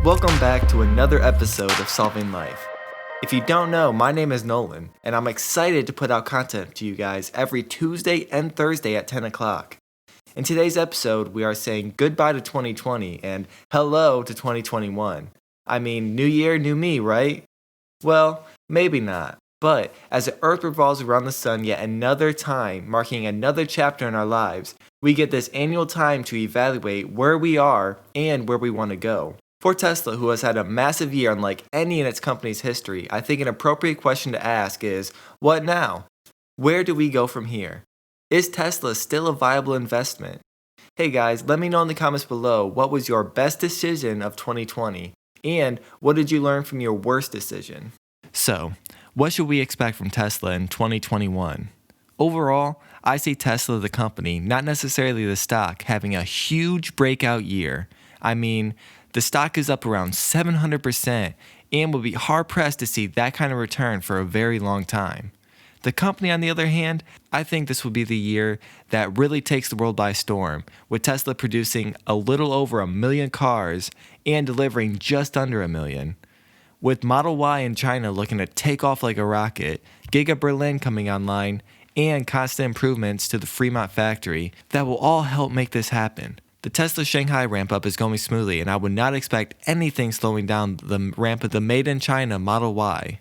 Welcome back to another episode of Solving Life. If you don't know, my name is Nolan, and I'm excited to put out content to you guys every Tuesday and Thursday at 10 o'clock. In today's episode, we are saying goodbye to 2020 and hello to 2021. I mean, new year, new me, right? Well, maybe not. But as the Earth revolves around the sun yet another time, marking another chapter in our lives, we get this annual time to evaluate where we are and where we want to go. For Tesla, who has had a massive year unlike any in its company's history, I think an appropriate question to ask is, what now? Where do we go from here? Is Tesla still a viable investment? Hey guys, let me know in the comments below what was your best decision of 2020, and what did you learn from your worst decision? So, what should we expect from Tesla in 2021? Overall, I see Tesla the company, not necessarily the stock, having a huge breakout year. I mean, the stock is up around 700% and will be hard-pressed to see that kind of return for a very long time. The company, on the other hand, I think this will be the year that really takes the world by storm, with Tesla producing a little over 1 million cars and delivering just under 1 million. With Model Y in China looking to take off like a rocket, Giga Berlin coming online, and constant improvements to the Fremont factory, that will all help make this happen. The Tesla Shanghai ramp-up is going smoothly, and I would not expect anything slowing down the ramp of the made-in-China Model Y.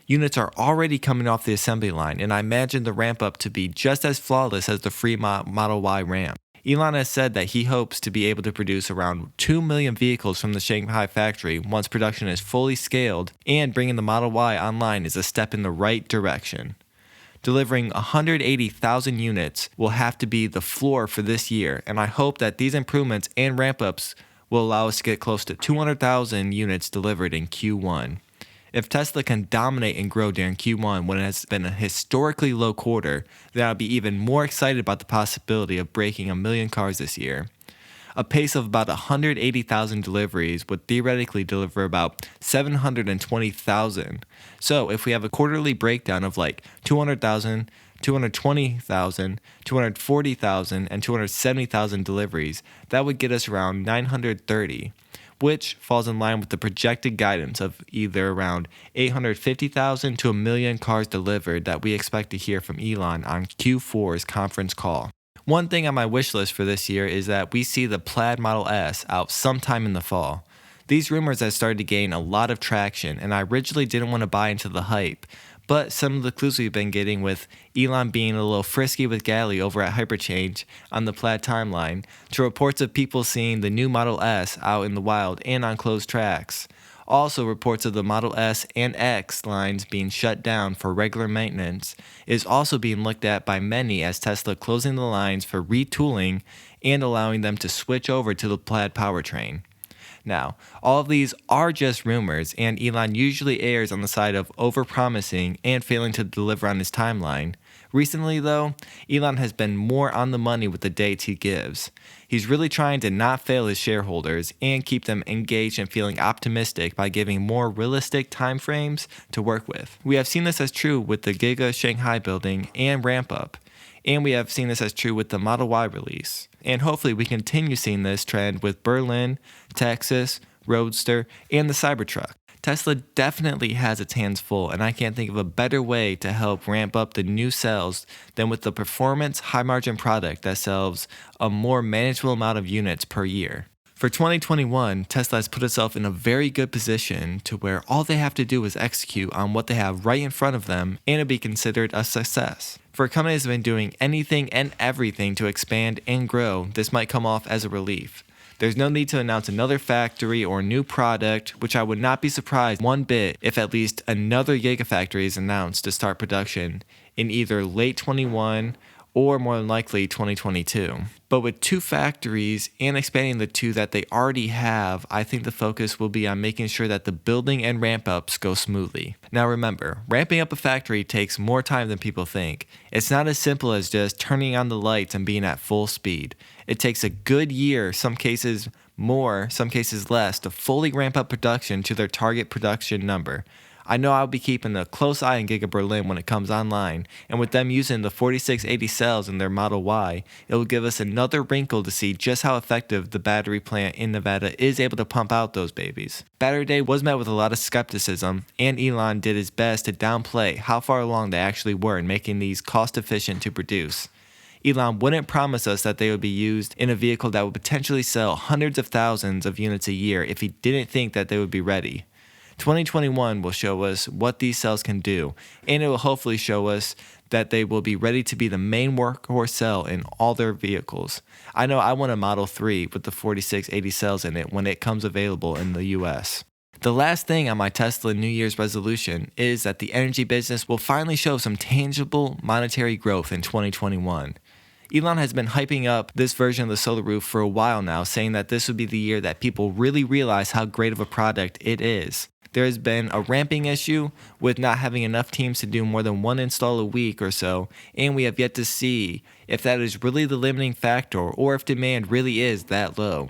Units are already coming off the assembly line, and I imagine the ramp-up to be just as flawless as the Fremont Model Y ramp. Elon has said that he hopes to be able to produce around 2 million vehicles from the Shanghai factory once production is fully scaled, and bringing the Model Y online is a step in the right direction. Delivering 180,000 units will have to be the floor for this year, and I hope that these improvements and ramp-ups will allow us to get close to 200,000 units delivered in Q1. If Tesla can dominate and grow during Q1 when it has been a historically low quarter, then I'll be even more excited about the possibility of breaking 1 million cars this year. A pace of about 180,000 deliveries would theoretically deliver about 720,000. So if we have a quarterly breakdown of like 200,000, 220,000, 240,000, and 270,000 deliveries, that would get us around 930, which falls in line with the projected guidance of either around 850,000 to 1 million cars delivered that we expect to hear from Elon on Q4's conference call. One thing on my wish list for this year is that we see the Plaid Model S out sometime in the fall. These rumors have started to gain a lot of traction, and I originally didn't want to buy into the hype, but some of the clues we've been getting with Elon being a little frisky with Galley over at Hyperchange on the Plaid timeline, to reports of people seeing the new Model S out in the wild and on closed tracks. Also, reports of the Model S and X lines being shut down for regular maintenance is also being looked at by many as Tesla closing the lines for retooling and allowing them to switch over to the Plaid powertrain. Now, all of these are just rumors, and Elon usually errs on the side of overpromising and failing to deliver on his timeline. Recently, though, Elon has been more on the money with the dates he gives. He's really trying to not fail his shareholders and keep them engaged and feeling optimistic by giving more realistic timeframes to work with. We have seen this as true with the Giga Shanghai building and ramp-up, and we have seen this as true with the Model Y release. And hopefully we continue seeing this trend with Berlin, Texas, Roadster, and the Cybertruck. Tesla definitely has its hands full, and I can't think of a better way to help ramp up the new sales than with the performance high-margin product that sells a more manageable amount of units per year. For 2021, Tesla has put itself in a very good position to where all they have to do is execute on what they have right in front of them, and it'll be considered a success. For a company that's been doing anything and everything to expand and grow, this might come off as a relief. There's no need to announce another factory or new product, which I would not be surprised one bit if at least another Gigafactory is announced to start production in either late 21 or more than likely 2022. But with 2 factories and expanding the 2 that they already have, I think the focus will be on making sure that the building and ramp-ups go smoothly. Now remember, ramping up a factory takes more time than people think. It's not as simple as just turning on the lights and being at full speed. It takes a good year, some cases more, some cases less, to fully ramp up production to their target production number. I know I'll be keeping a close eye on Giga Berlin when it comes online, and with them using the 4680 cells in their Model Y, it will give us another wrinkle to see just how effective the battery plant in Nevada is able to pump out those babies. Battery Day was met with a lot of skepticism, and Elon did his best to downplay how far along they actually were in making these cost efficient to produce. Elon wouldn't promise us that they would be used in a vehicle that would potentially sell hundreds of thousands of units a year if he didn't think that they would be ready. 2021 will show us what these cells can do, and it will hopefully show us that they will be ready to be the main workhorse cell in all their vehicles. I know I want a Model 3 with the 4680 cells in it when it comes available in the US. The last thing on my Tesla New Year's resolution is that the energy business will finally show some tangible monetary growth in 2021. Elon has been hyping up this version of the solar roof for a while now, saying that this would be the year that people really realize how great of a product it is. There has been a ramping issue with not having enough teams to do more than one install a week or so, and we have yet to see if that is really the limiting factor or if demand really is that low.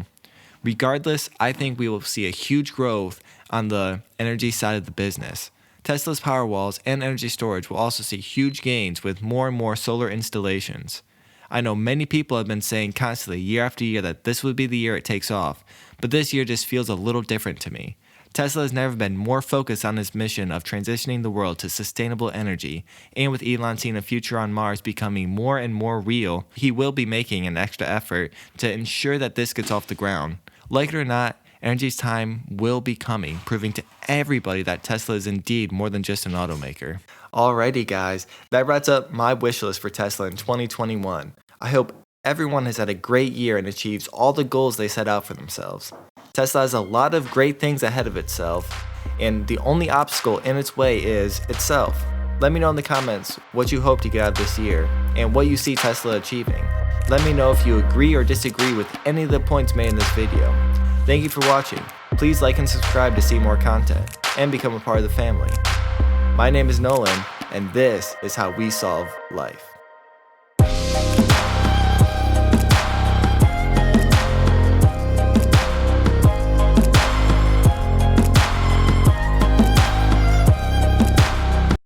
Regardless, I think we will see a huge growth on the energy side of the business. Tesla's Powerwalls and energy storage will also see huge gains with more and more solar installations. I know many people have been saying constantly year after year that this would be the year it takes off, but this year just feels a little different to me. Tesla has never been more focused on his mission of transitioning the world to sustainable energy, and with Elon seeing a future on Mars becoming more and more real, he will be making an extra effort to ensure that this gets off the ground. Like it or not, energy's time will be coming, proving to everybody that Tesla is indeed more than just an automaker. Alrighty guys, that wraps up my wish list for Tesla in 2021. I hope everyone has had a great year and achieves all the goals they set out for themselves. Tesla has a lot of great things ahead of itself, and the only obstacle in its way is itself. Let me know in the comments what you hope to get out of this year, and what you see Tesla achieving. Let me know if you agree or disagree with any of the points made in this video. Thank you for watching. Please like and subscribe to see more content, and become a part of the family. My name is Nolan, and this is how we solve life.